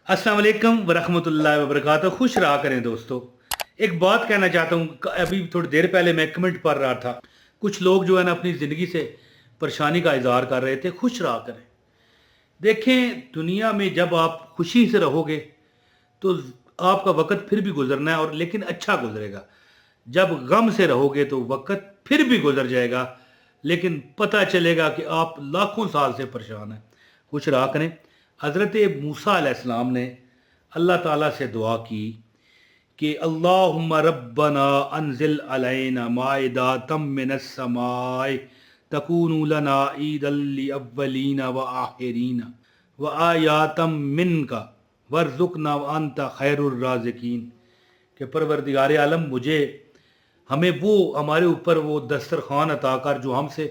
अस्सलाम वालेकुम वरहमतुल्लाहि वबरकातुहू। खुश रहा करें दोस्तों। एक बात कहना चाहता हूँ, अभी थोड़ी देर पहले मैं कमेंट पढ़ रहा था, कुछ लोग जो है ना अपनी ज़िंदगी से परेशानी का इजहार कर रहे थे। खुश रहा करें। देखें, दुनिया में जब आप खुशी से रहोगे तो आपका वक़्त फिर भी गुजरना है, और लेकिन अच्छा गुजरेगा। जब गम से रहोगे तो वक़्त फिर भी गुजर जाएगा, लेकिन पता चलेगा कि आप लाखों साल से परेशान हैं। खुश रहा करें। हज़रत मूसा अलैहिस्सलाम ने अल्लाह ताला से दुआ की कि अल्लाहुम्मा रब्बना अनज़िल अलैना माइदातम मिनस समाई तकूनु लना ईदल लिअव्वलीना व आखिरीना व आयातम मिनका वर्ज़ुक़ना व अंता खैरुर राज़िकीन। कि परवरदिगार आलम, मुझे हमें वो हमारे ऊपर वो दस्तरखान अता कर जो हमसे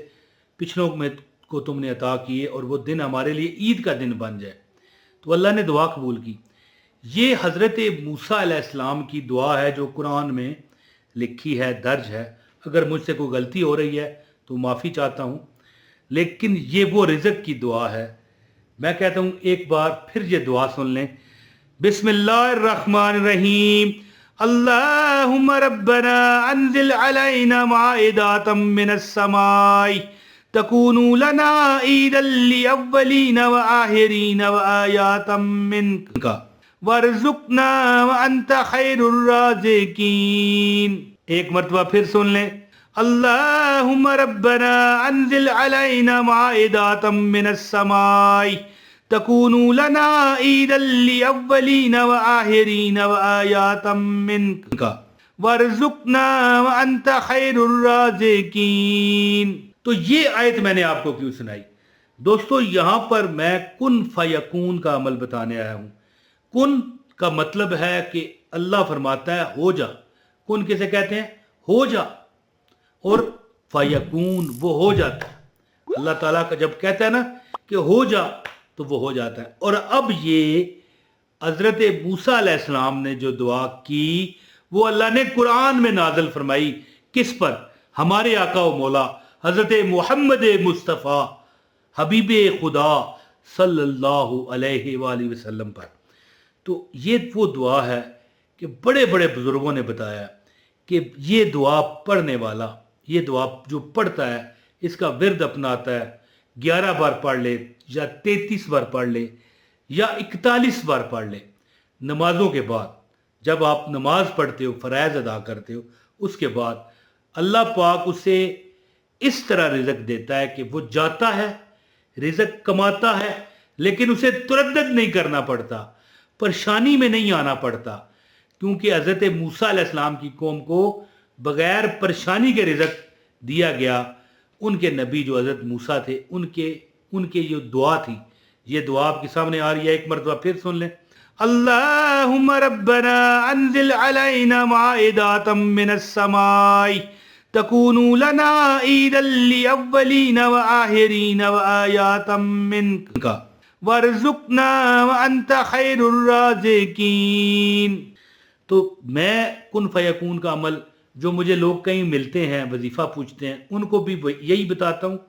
पिछलों में को तुमने अता किए, और वो दिन हमारे लिए ईद का दिन बन जाए। तो अल्लाह ने दुआ कबूल की। ये हज़रत मूसा अलैहिस्सलाम की दुआ है जो कुरान में लिखी है, दर्ज है। अगर मुझसे कोई गलती हो रही है तो माफ़ी चाहता हूँ, लेकिन ये वो रिज़्क़ की दुआ है। मैं कहता हूँ एक बार फिर ये दुआ सुन लें। बिस्मिल्लाहिर्रहमानिर्रहीम। अल्लाहुम्मा रब्बना अनज़िल अलैना माइदातम मिनस समाई तकूनु लना ईदल लिअव्वलीना व आखिरीना व आयातम मिनका वर्ज़ुक़ना व अंता खैरुर राज़िकीन। एक मरतबा फिर सुन लें। अल्लाहुम्मा रब्बना अनज़िल अलैना माइदातम मिनस समाई तकूनु लना ईदल लिअव्वलीना व आखिरीना व आयातम मिनका वर्ज़ुक़ना व अंता खैरुर राज़िकीन। तो ये आयत मैंने आपको क्यों सुनाई दोस्तों? यहाँ पर मैं कुन फयकून का अमल बताने आया हूँ। कुन का मतलब है कि अल्लाह फरमाता है हो जा। कुन किसे कहते हैं? हो जा। और फयकून वो हो जाता है। अल्लाह ताला का जब कहता है ना कि हो जा, तो वो हो जाता है। और अब ये हज़रत मूसा अलैहिस्सलाम ने जो दुआ की वो अल्लाह ने कुरान में नाज़िल फरमाई। किस पर? हमारे आका व मौला हज़रत मोहम्मद मुस्तफ़ा हबीब खुदा सल्लल्लाहु अलैहि वसल्लम पर। तो ये वो दुआ है कि बड़े बड़े बुज़ुर्गों ने बताया कि ये दुआ पढ़ने वाला, ये दुआ जो पढ़ता है, इसका विरद अपनाता है, 11 बार पढ़ ले या 33 बार पढ़ ले या 41 बार पढ़ ले, नमाजों के बाद जब आप नमाज पढ़ते हो, फ़राइज़ अदा करते हो, उसके बाद अल्लाह पाक उसे इस तरह रिज़्क़ देता है कि वो जाता है, रिज़्क़ कमाता है, लेकिन उसे तुरद्दद नहीं करना पड़ता, परेशानी में नहीं आना पड़ता। क्योंकि हज़रत मूसा अलैहिस्सलाम की कौम को बग़ैर परेशानी के रिज़्क़ दिया गया। उनके नबी जो हज़रत मूसा थे, उनके जो दुआ थी, ये दुआ आपके सामने आ रही है। एक मरतबा फिर सुन लें। अल्लाहुम्मा रब्बना अनज़िल अलैना माइदातम मिनस समाई तकूनु लना ईदल लिअव्वलीना व आखिरीना व आयातम मिनका वर्ज़ुक़ना व अंता खैरुर राज़िकीन। तो मैं कुन फयकून का अमल जो मुझे लोग कहीं मिलते हैं, वजीफ़ा पूछते हैं, उनको भी यही बताता हूँ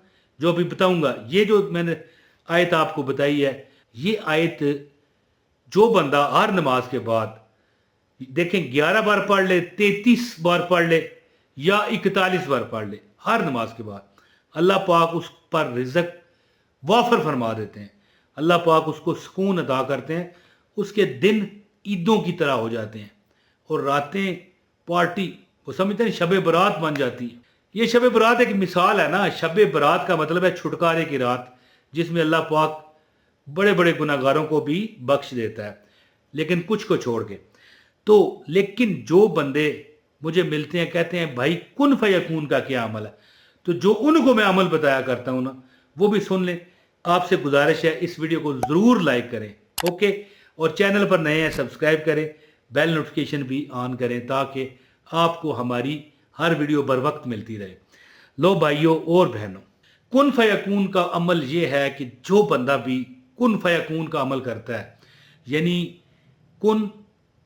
जो अभी बताऊँगा। ये जो मैंने आयत आपको बताई है, ये आयत जो बंदा हर नमाज के बाद देखें 11 बार पढ़ ले, 33 बार पढ़ ले या 41 बार पढ़ ले, हर नमाज के बाद अल्लाह पाक उस पर रिज़्क़ वाफर फरमा देते हैं। अल्लाह पाक उसको सुकून अता करते हैं। उसके दिन ईदों की तरह हो जाते हैं और रातें पार्टी, वो समझते हैं शब बरात बन जाती है। ये शब बरात एक मिसाल है ना। शब बरात का मतलब है छुटकारे की रात, जिसमें अल्लाह पाक बड़े बड़े गुनाहगारों को भी बख्श देता है, लेकिन कुछ को छोड़ के। तो लेकिन जो बंदे मुझे मिलते हैं, कहते हैं भाई कुन फयकून का क्या अमल है, तो जो उनको मैं अमल बताया करता हूँ ना, वो भी सुन लें। आपसे गुजारिश है इस वीडियो को ज़रूर लाइक करें, ओके। और चैनल पर नए हैं सब्सक्राइब करें, बेल नोटिफिकेशन भी ऑन करें ताकि आपको हमारी हर वीडियो बर वक्त मिलती रहे। लो भाइयों और बहनों, कुन फयकून का अमल ये है कि जो बंदा भी कुन फयकून का अमल करता है, यानी कुन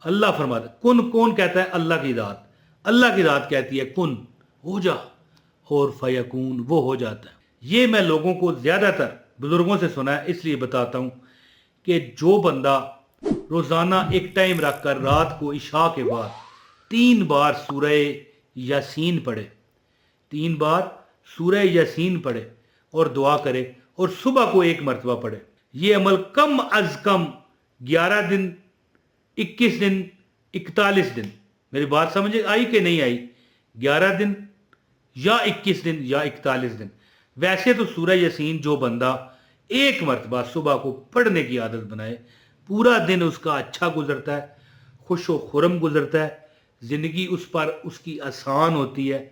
अल्लाह फरमाता है। कुन कौन कहता है? अल्लाह की ज़ात। अल्लाह की ज़ात कहती है कुन हो जा, और फयकून वो हो जाता है। ये मैं लोगों को ज़्यादातर बुज़ुर्गों से सुना है, इसलिए बताता हूँ कि जो बंदा روزانہ ایک ٹائم رکھ کر رات کو عشاء کے بعد 3 بار سورہ یاسین پڑھے، 3 بار سورہ یاسین پڑھے اور دعا کرے، اور صبح کو 1 مرتبہ پڑھے۔ یہ عمل کم از کم 11 دن، 21 دن، 41 دن، میری بات سمجھے آئی کہ نہیں آئی؟ 11 دن یا 21 دن یا 41 دن۔ ویسے تو سورہ یاسین جو بندہ 1 مرتبہ صبح کو پڑھنے کی عادت بنائے، پورا دن اس کا اچھا گزرتا ہے، خوش و خرم گزرتا ہے، زندگی اس پر اس کی آسان ہوتی ہے،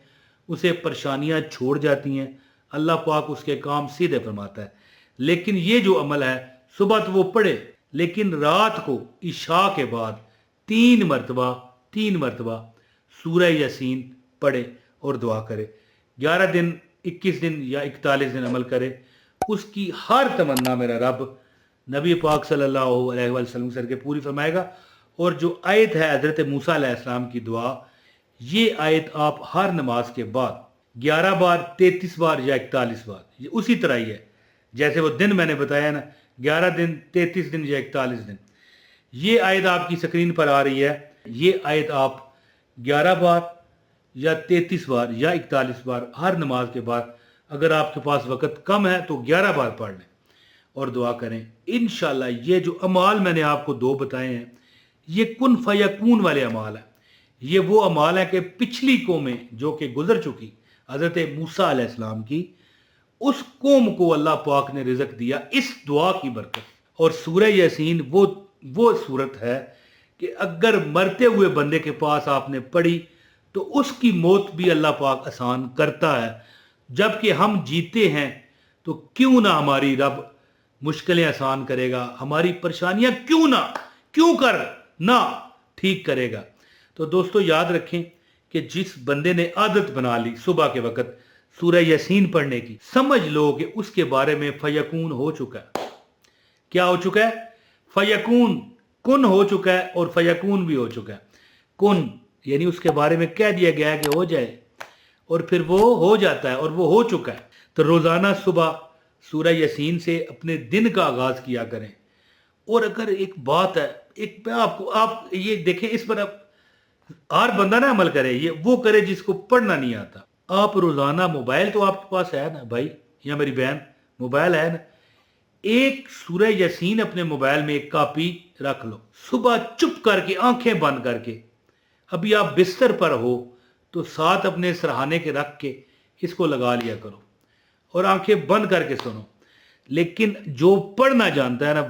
اسے پریشانیاں چھوڑ جاتی ہیں، اللہ پاک اس کے کام سیدھے فرماتا ہے۔ لیکن یہ جو عمل ہے، صبح تو وہ پڑھے، لیکن رات کو عشاء کے بعد 3 مرتبہ سورہ یاسین پڑھے اور دعا کرے، 11 دن، 21 دن یا 41 دن عمل کرے، اس کی ہر تمنا میرا رب نبی پاک صلی اللہ علیہ وسلم سر کے پوری فرمائے گا۔ اور جو آیت ہے حضرت موسیٰ علیہ السلام کی دعا، یہ آیت آپ ہر نماز کے بعد 11 بار، 33 بار یا 41 بار، یہ اسی طرح ہی ہے جیسے وہ دن میں نے بتایا نا، 11 دن، 33 دن یا 41 دن۔ یہ آیت آپ کی سکرین پر آ رہی ہے، یہ آیت آپ 11 بار یا 33 بار یا 41 بار ہر نماز کے بعد، اگر آپ کے پاس وقت کم ہے تو 11 بار پڑھ لیں اور دعا کریں۔ انشاءاللہ یہ جو اعمال میں نے آپ کو 2 بتائے ہیں، یہ کن فیکون والے اعمال ہیں۔ یہ وہ اعمال ہیں کہ پچھلی قومیں جو کہ گزر چکی، حضرت موسیٰ علیہ السلام کی، اس قوم کو اللہ پاک نے رزق دیا اس دعا کی برکت۔ اور سورہ یاسین وہ صورت ہے کہ اگر مرتے ہوئے بندے کے پاس آپ نے پڑھی تو اس کی موت بھی اللہ پاک آسان کرتا ہے، جبکہ ہم جیتے ہیں تو کیوں نہ ہماری رب مشکلیں آسان کرے گا، ہماری پریشانیاں کیوں کر نہ ٹھیک کرے گا۔ تو دوستو یاد رکھیں کہ جس بندے نے عادت بنا لی صبح کے وقت سورہ یاسین پڑھنے کی، سمجھ لو کہ اس کے بارے میں فیکون ہو چکا ہے۔ کیا ہو چکا ہے؟ فیکون، کن ہو چکا ہے اور فیکون بھی ہو چکا ہے۔ کن یعنی اس کے بارے میں کہہ دیا گیا ہے کہ ہو جائے، اور پھر وہ ہو جاتا ہے اور وہ ہو چکا ہے۔ تو روزانہ صبح سورہ یاسین سے اپنے دن کا آغاز کیا کریں۔ اور اگر ایک بات ہے، آپ یہ دیکھیں، اس پر ہر بندہ نہ عمل کرے، یہ وہ کرے جس کو پڑھنا نہیں آتا۔ آپ روزانہ، موبائل تو آپ کے پاس ہے نا بھائی یا میری بہن، موبائل ہے نا، ایک سورہ یاسین اپنے موبائل میں ایک کاپی رکھ لو، صبح چپ کر کے آنکھیں بند کر کے، ابھی آپ بستر پر ہو تو ساتھ اپنے سرہانے کے رکھ کے اس کو لگا لیا کرو اور آنکھیں بند کر کے سنو۔ لیکن جو پڑھنا جانتا ہے نا،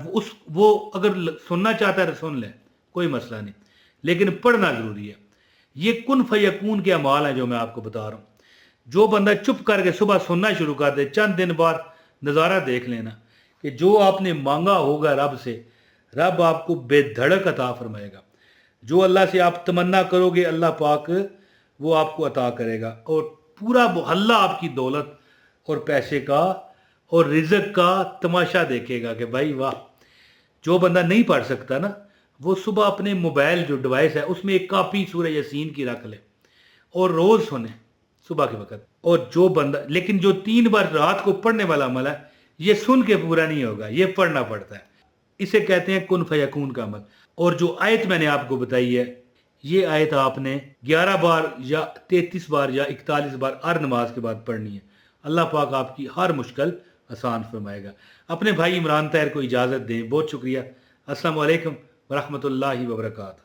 وہ اگر سننا چاہتا ہے تو سن لے، کوئی مسئلہ نہیں، لیکن پڑھنا ضروری ہے۔ یہ کن فیکون کے اعمال ہیں جو میں آپ کو بتا رہا ہوں۔ جو بندہ چپ کر کے صبح سننا شروع کر دے، چند دن بعد نظارہ دیکھ لینا کہ جو آپ نے مانگا ہوگا رب سے، رب آپ کو بے دھڑک عطا فرمائے گا۔ جو اللہ سے آپ تمنا کرو گے، اللہ پاک وہ آپ کو عطا کرے گا، اور پورا محلہ آپ کی دولت اور پیسے کا اور رزق کا تماشا دیکھے گا کہ بھائی واہ۔ جو بندہ نہیں پڑھ سکتا نا، وہ صبح اپنے موبائل جو ڈیوائس ہے اس میں ایک کاپی سورہ یاسین کی رکھ لے اور روز سنے صبح کے وقت۔ اور جو بندہ، لیکن جو 3 بار رات کو پڑھنے والا عمل ہے، یہ سن کے پورا نہیں ہوگا، یہ پڑھنا پڑتا ہے۔ اسے کہتے ہیں کن فیکون کا عمل۔ اور جو آیت میں نے آپ کو بتائی ہے، یہ آیت آپ نے 11 بار یا 33 بار یا 41 بار ہر نماز کے بعد پڑھنی ہے۔ اللہ پاک آپ کی ہر مشکل آسان فرمائے گا۔ اپنے بھائی عمران طاہر کو اجازت دیں، بہت شکریہ۔ السلام علیکم ورحمۃ اللہ وبرکاتہ۔